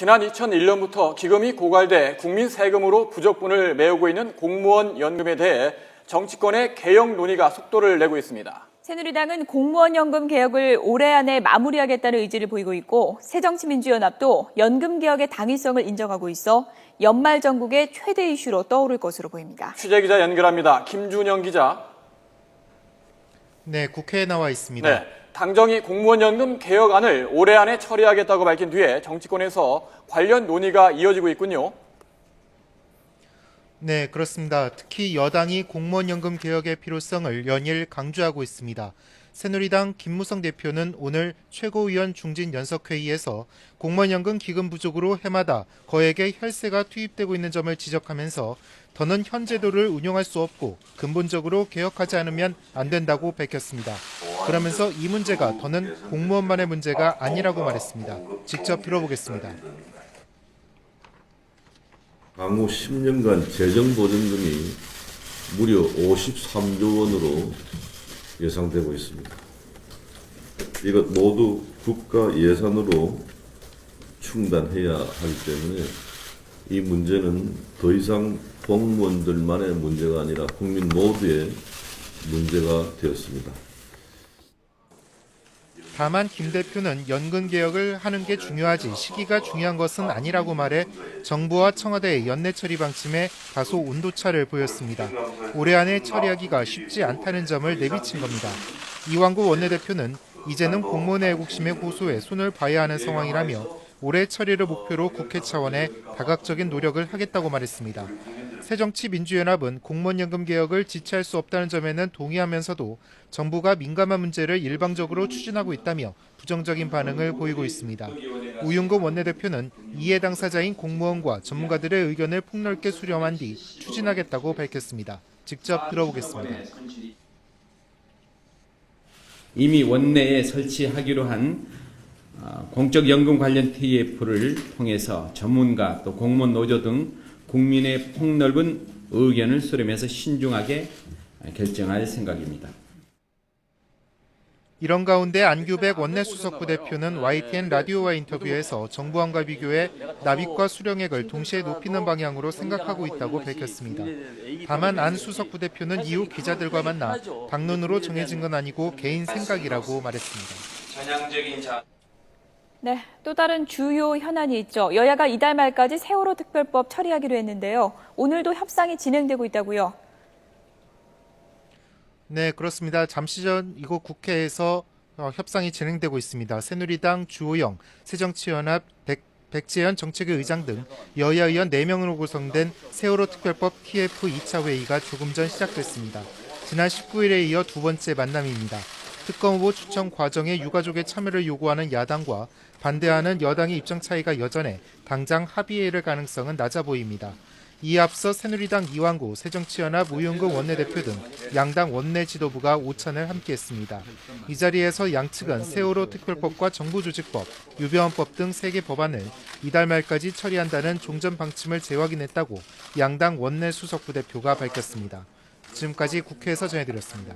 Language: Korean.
지난 2001년부터 기금이 고갈돼 국민 세금으로 부족분을 메우고 있는 공무원 연금에 대해 정치권의 개혁 논의가 속도를 내고 있습니다. 새누리당은 공무원 연금 개혁을 올해 안에 마무리하겠다는 의지를 보이고 있고 새정치민주연합도 연금 개혁의 당위성을 인정하고 있어 연말 전국의 최대 이슈로 떠오를 것으로 보입니다. 취재기자 연결합니다. 김준영 기자. 네, 국회에 나와 있습니다. 네, 당정이 공무원 연금 개혁안을 올해 안에 처리하겠다고 밝힌 뒤에 정치권에서 관련 논의가 이어지고 있군요. 네, 그렇습니다. 특히 여당이 공무원 연금 개혁의 필요성을 연일 강조하고 있습니다. 새누리당 김무성 대표는 오늘 최고위원 중진 연석회의에서 공무원 연금 기금 부족으로 해마다 거액의 혈세가 투입되고 있는 점을 지적하면서 더는 현 제도를 운용할 수 없고 근본적으로 개혁하지 않으면 안 된다고 밝혔습니다. 그러면서 이 문제가 더는 공무원만의 문제가 아니라고 말했습니다. 직접 들어보겠습니다. 향후 10년간 재정보증금이 무려 53조 원으로 예상되고 있습니다. 이것 모두 국가 예산으로 충당해야 하기 때문에 이 문제는 더 이상 공무원들만의 문제가 아니라 국민 모두의 문제가 되었습니다. 다만 김 대표는 연금 개혁을 하는 게 중요하지 시기가 중요한 것은 아니라고 말해 정부와 청와대의 연내 처리 방침에 다소 온도차를 보였습니다. 올해 안에 처리하기가 쉽지 않다는 점을 내비친 겁니다. 이완구 원내대표는 이제는 공무원의 애국심의 호소에 손을 봐야 하는 상황이라며 올해 처리를 목표로 국회 차원의 다각적인 노력을 하겠다고 말했습니다. 새정치민주연합은 공무원연금 개혁을 지체할 수 없다는 점에는 동의하면서도 정부가 민감한 문제를 일방적으로 추진하고 있다며 부정적인 반응을 보이고 있습니다. 우윤금 원내대표는 이해 당사자인 공무원과 전문가들의 의견을 폭넓게 수렴한 뒤 추진하겠다고 밝혔습니다. 직접 들어보겠습니다. 이미 원내에 설치하기로 한 공적연금 관련 TF를 통해서 전문가 또 공무원 노조 등 국민의 폭넓은 의견을 수렴해서 신중하게 결정할 생각입니다. 이런 가운데 안규백 원내수석 부대표는 YTN 라디오와 인터뷰에서 정부안과 비교해 납입과 수령액을 동시에 높이는 방향으로 생각하고 있다고 밝혔습니다. 다만 안 수석 부대표는 이후 기자들과 만나 당론으로 정해진 건 아니고 개인 생각이라고 말했습니다. 네, 또 다른 주요 현안이 있죠. 여야가 이달 말까지 세월호 특별법 처리하기로 했는데요. 오늘도 협상이 진행되고 있다고요? 네, 그렇습니다. 잠시 전 이곳 국회에서 협상이 진행되고 있습니다. 새누리당 주호영, 새정치연합 백재현 정책위 의장 등 여야 의원 4명으로 구성된 세월호 특별법 TF 2차 회의가 조금 전 시작됐습니다. 지난 19일에 이어 두 번째 만남입니다. 특검 후보 추천 과정에 유가족의 참여를 요구하는 야당과 반대하는 여당의 입장 차이가 여전해 당장 합의에 이를 가능성은 낮아 보입니다. 이에 앞서 새누리당 이완구, 새정치연합 우윤금 원내대표 등 양당 원내 지도부가 오찬을 함께했습니다. 이 자리에서 양측은 세월호 특별법과 정부조직법, 유병헌법 등 3개 법안을 이달 말까지 처리한다는 종전 방침을 재확인했다고 양당 원내 수석 부대표가 밝혔습니다. 지금까지 국회에서 전해드렸습니다.